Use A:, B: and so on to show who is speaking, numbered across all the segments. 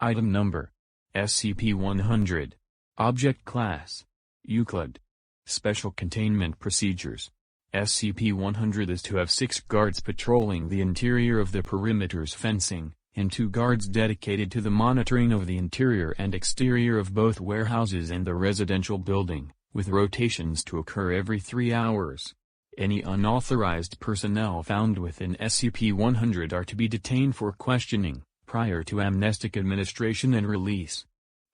A: Item Number: SCP-100. Object Class: Euclid. Special Containment Procedures: SCP-100 is to have 6 guards patrolling the interior of the perimeter's fencing, and 2 guards dedicated to the monitoring of the interior and exterior of both warehouses and the residential building, with rotations to occur every 3 hours. Any unauthorized personnel found within SCP-100 are to be detained for questioning, prior to amnestic administration and release.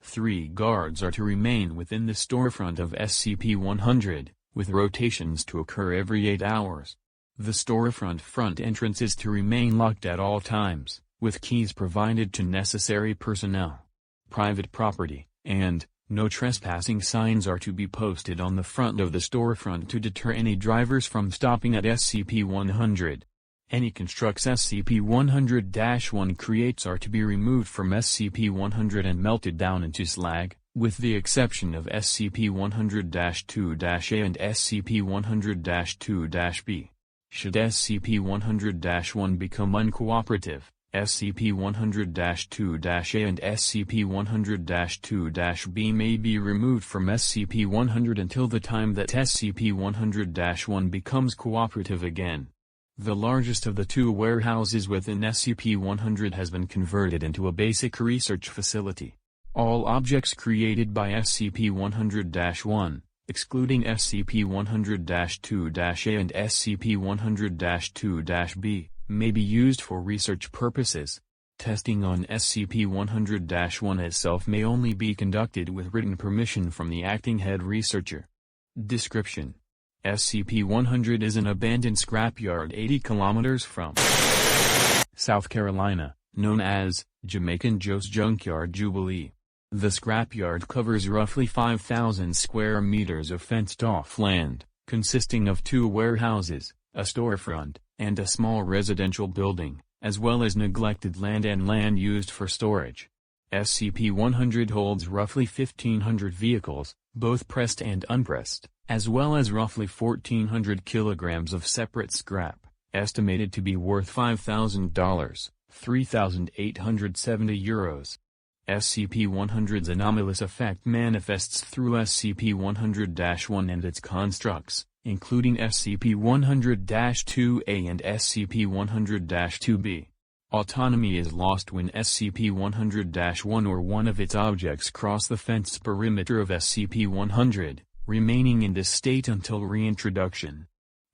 A: 3 guards are to remain within the storefront of SCP-100, with rotations to occur every 8 hours. The storefront front entrance is to remain locked at all times, with keys provided to necessary personnel. Private property, and no trespassing signs are to be posted on the front of the storefront to deter any drivers from stopping at SCP-100. Any constructs SCP-100-1 creates are to be removed from SCP-100 and melted down into slag, with the exception of SCP-100-2-A and SCP-100-2-B. Should SCP-100-1 become uncooperative, SCP-100-2-A and SCP-100-2-B may be removed from SCP-100 until the time that SCP-100-1 becomes cooperative again. The largest of the 2 warehouses within SCP-100 has been converted into a basic research facility. All objects created by SCP-100-1, excluding SCP-100-2-A and SCP-100-2-B, may be used for research purposes. Testing on SCP-100-1 itself may only be conducted with written permission from the acting head researcher. Description: SCP-100 is an abandoned scrapyard 80 kilometers from South Carolina, known as Jamaican Joe's Junkyard Jubilee. The scrapyard covers roughly 5,000 square meters of fenced-off land, consisting of 2 warehouses, a storefront, and a small residential building, as well as neglected land and land used for storage. SCP-100 holds roughly 1,500 vehicles, both pressed and unpressed, as well as roughly 1,400 kilograms of separate scrap, estimated to be worth $5,000, 3,870 euros. SCP-100's anomalous effect manifests through SCP-100-1 and its constructs, including SCP-100-2A and SCP-100-2B. Autonomy is lost when SCP-100-1 or one of its objects cross the fenced perimeter of SCP-100, remaining in this state until reintroduction.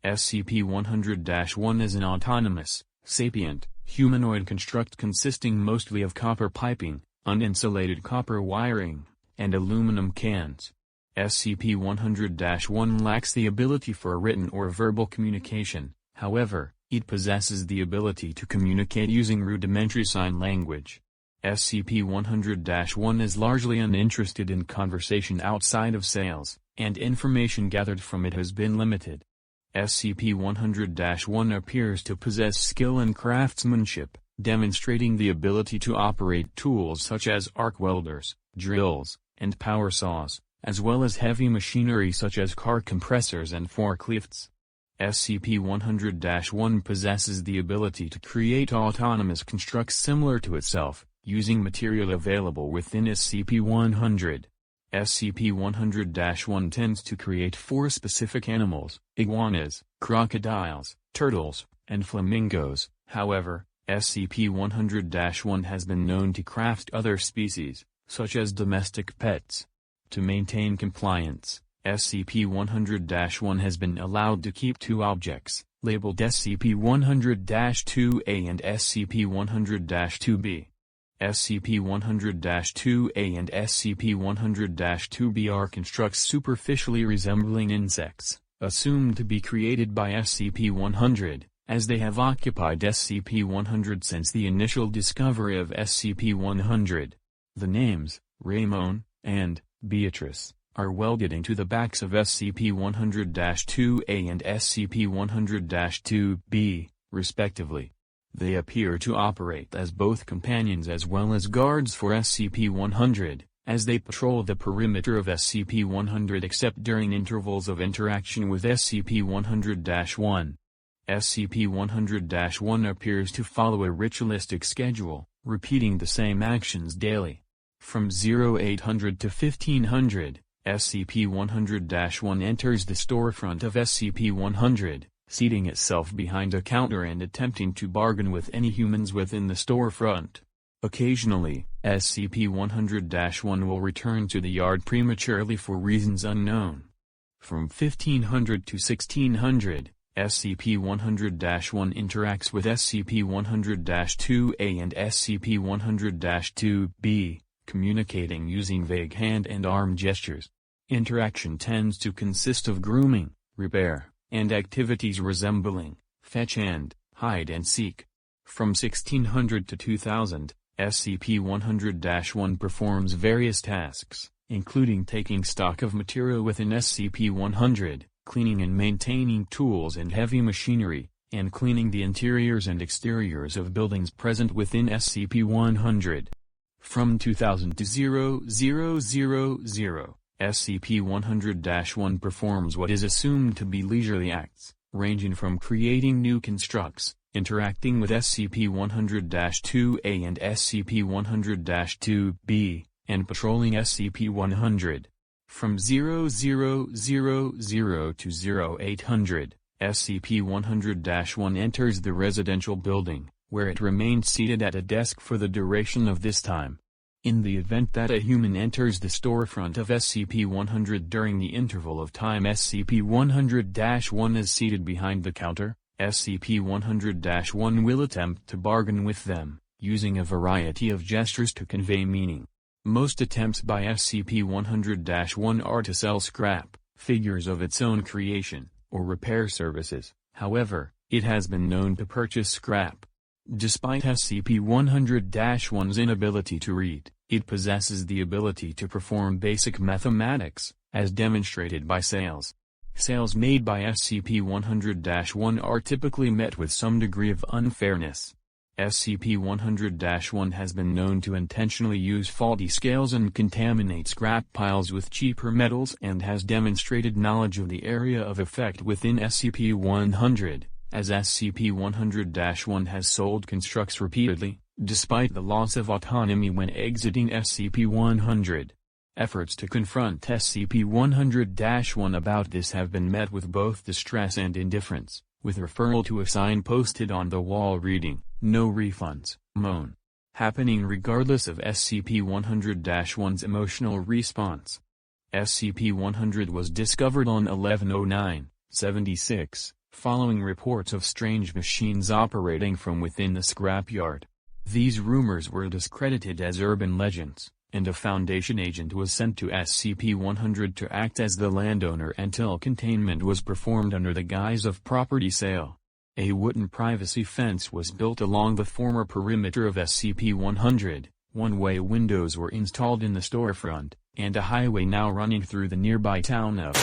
A: SCP-100-1 is an autonomous, sapient, humanoid construct consisting mostly of copper piping, uninsulated copper wiring, and aluminum cans. SCP-100-1 lacks the ability for written or verbal communication, however, it possesses the ability to communicate using rudimentary sign language. SCP-100-1 is largely uninterested in conversation outside of sales, and information gathered from it has been limited. SCP-100-1 appears to possess skill in craftsmanship, demonstrating the ability to operate tools such as arc welders, drills, and power saws, as well as heavy machinery such as car compressors and forklifts. SCP-100-1 possesses the ability to create autonomous constructs similar to itself, using material available within SCP-100. SCP-100-1 tends to create 4 specific animals: iguanas, crocodiles, turtles, and flamingos. However, SCP-100-1 has been known to craft other species, such as domestic pets. To maintain compliance, SCP-100-1 has been allowed to keep 2 objects, labeled SCP-100-2A and SCP-100-2B. SCP-100-2A and SCP-100-2B are constructs superficially resembling insects, assumed to be created by SCP-100, as they have occupied SCP-100 since the initial discovery of SCP-100. The names, Ramon, and Beatrice, are welded into the backs of SCP-100-2A and SCP-100-2B, respectively. They appear to operate as both companions as well as guards for SCP-100, as they patrol the perimeter of SCP-100 except during intervals of interaction with SCP-100-1. SCP-100-1 appears to follow a ritualistic schedule, repeating the same actions daily. From 0800 to 1500, SCP-100-1 enters the storefront of SCP-100, seating itself behind a counter and attempting to bargain with any humans within the storefront. Occasionally, SCP-100-1 will return to the yard prematurely for reasons unknown. From 1500 to 1600, SCP-100-1 interacts with SCP-100-2A and SCP-100-2B, communicating using vague hand and arm gestures. Interaction tends to consist of grooming, repair, and activities resembling fetch and hide and seek. From 1600 to 2000, SCP-100-1 performs various tasks, including taking stock of material within SCP-100, cleaning and maintaining tools and heavy machinery, and cleaning the interiors and exteriors of buildings present within SCP-100. From 2000 to 0000, SCP-100-1 performs what is assumed to be leisurely acts, ranging from creating new constructs, interacting with SCP-100-2A and SCP-100-2B, and patrolling SCP-100. From 0000 to 0800, SCP-100-1 enters the residential building, where it remains seated at a desk for the duration of this time. In the event that a human enters the storefront of SCP-100 during the interval of time SCP-100-1 is seated behind the counter, SCP-100-1 will attempt to bargain with them, using a variety of gestures to convey meaning. Most attempts by SCP-100-1 are to sell scrap, figures of its own creation, or repair services. However, it has been known to purchase scrap. Despite SCP-100-1's inability to read, it possesses the ability to perform basic mathematics, as demonstrated by sales. Sales made by SCP-100-1 are typically met with some degree of unfairness. SCP-100-1 has been known to intentionally use faulty scales and contaminate scrap piles with cheaper metals and has demonstrated knowledge of the area of effect within SCP-100, as SCP-100-1 has sold constructs repeatedly, despite the loss of autonomy when exiting SCP-100. Efforts to confront SCP-100-1 about this have been met with both distress and indifference, with referral to a sign posted on the wall reading, "No refunds, moan," happening regardless of SCP-100-1's emotional response. SCP-100 was discovered on 11/09/76, following reports of strange machines operating from within the scrapyard. These rumors were discredited as urban legends, and a Foundation agent was sent to SCP-100 to act as the landowner until containment was performed under the guise of property sale. A wooden privacy fence was built along the former perimeter of SCP-100, one-way windows were installed in the storefront, and a highway now running through the nearby town of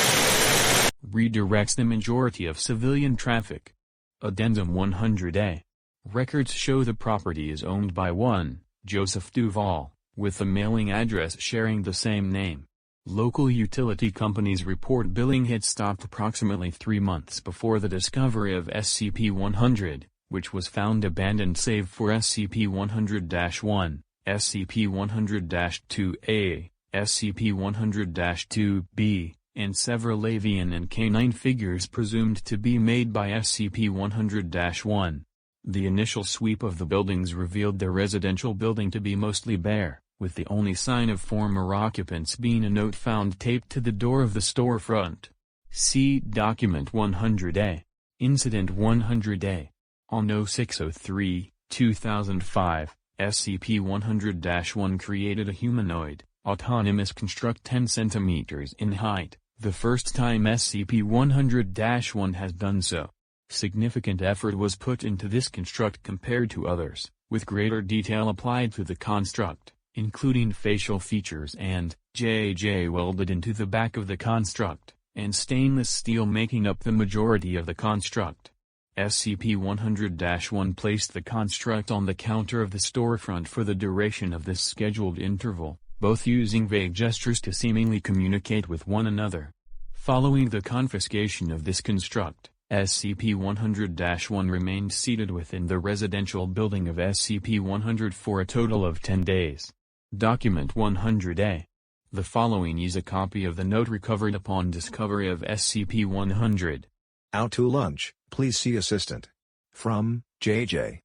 A: redirects the majority of civilian traffic. Addendum 100A. Records show the property is owned by one, Joseph Duval, with a mailing address sharing the same name. Local utility companies report billing had stopped approximately 3 months before the discovery of SCP-100, which was found abandoned save for SCP-100-1, SCP-100-2A, SCP-100-2B, and several avian and canine figures presumed to be made by SCP-100-1. The initial sweep of the buildings revealed the residential building to be mostly bare, with the only sign of former occupants being a note found taped to the door of the storefront. See Document 100A. Incident 100A. On 06/03/2005, SCP-100-1 created a humanoid, autonomous construct 10 cm in height, the first time SCP-100-1 has done so. Significant effort was put into this construct compared to others, with greater detail applied to the construct, including facial features and JJ welded into the back of the construct, and stainless steel making up the majority of the construct. SCP-100-1 placed the construct on the counter of the storefront for the duration of this scheduled interval, both using vague gestures to seemingly communicate with one another. Following the confiscation of this construct, SCP-100-1 remained seated within the residential building of SCP-100 for a total of 10 days. Document 100-A. The following is a copy of the note recovered upon discovery of SCP-100.
B: Out to lunch, please see assistant. From, JJ.